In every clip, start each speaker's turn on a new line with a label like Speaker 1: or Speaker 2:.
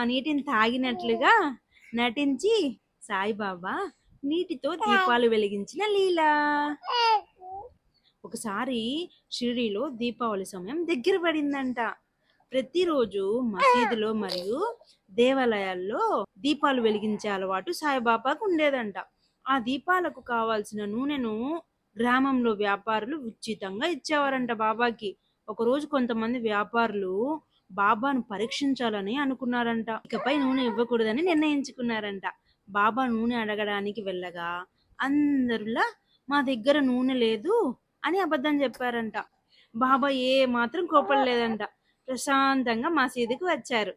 Speaker 1: నీటిని తాగినట్లుగా నటించి సాయిబాబా నీటితో దీపాలు వెలిగించిన లీల. ఒకసారి షిరిడీలో దీపావళి సమయం దగ్గర పడిందంట. ప్రతిరోజు మసీదులో మరియు దేవాలయాల్లో దీపాలు వెలిగించే అలవాటు సాయిబాబాకు ఉండేదంట. ఆ దీపాలకు కావాల్సిన నూనెను గ్రామంలో వ్యాపారులు ఉచితంగా ఇచ్చేవారంట బాబాకి. ఒకరోజు కొంతమంది వ్యాపారులు బాబాను పరీక్షించాలని అనుకున్నారంట. ఇకపై నూనె ఇవ్వకూడదని నిర్ణయించుకున్నారంట. బాబా నూనె అడగడానికి వెళ్ళగా అందరిలా మా దగ్గర నూనె లేదు అని అబద్ధం చెప్పారంట. బాబా ఏ మాత్రం కోపడలేదంట. ప్రశాంతంగా మసీదుకు వచ్చారు.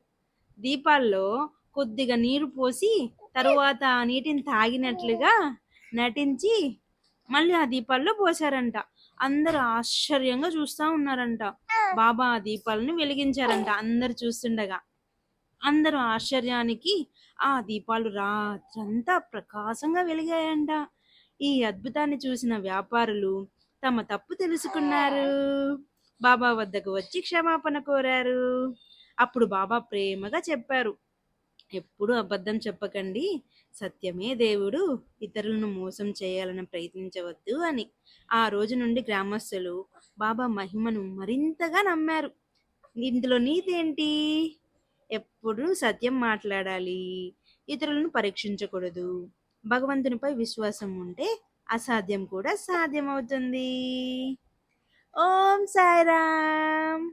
Speaker 1: దీపాల్లో కొద్దిగా నీరు పోసి తరువాత ఆ నీటిని తాగినట్లుగా నటించి మళ్ళీ ఆ దీపాల్లో పోసారంట. అందరూ ఆశ్చర్యంగా చూస్తా ఉన్నారంట. బాబా ఆ దీపాలను వెలిగించారంట. అందరు చూస్తుండగా అందరూ ఆశ్చర్యానికి ఆ దీపాలు రాత్రంతా ప్రకాశంగా వెలిగాయంట. ఈ అద్భుతాన్ని చూసిన వ్యాపారులు తమ తప్పు తెలుసుకున్నారు. బాబా వద్దకు వచ్చి క్షమాపణ కోరారు. అప్పుడు బాబా ప్రేమగా చెప్పారు, ఎప్పుడు అబద్ధం చెప్పకండి, సత్యమే దేవుడు, ఇతరులను మోసం చేయాలని ప్రయత్నించవద్దు అని. ఆ రోజు నుండి గ్రామస్తులు బాబా మహిమను మరింతగా నమ్మారు. ఇందులో నీతి ఏంటి? ఎప్పుడు సత్యం మాట్లాడాలి, ఇతరులను పరీక్షించకూడదు. భగవంతునిపై విశ్వాసం ఉంటే అసాధ్యం కూడా సాధ్యమవుతుంది. ఓం సాయిరామ్.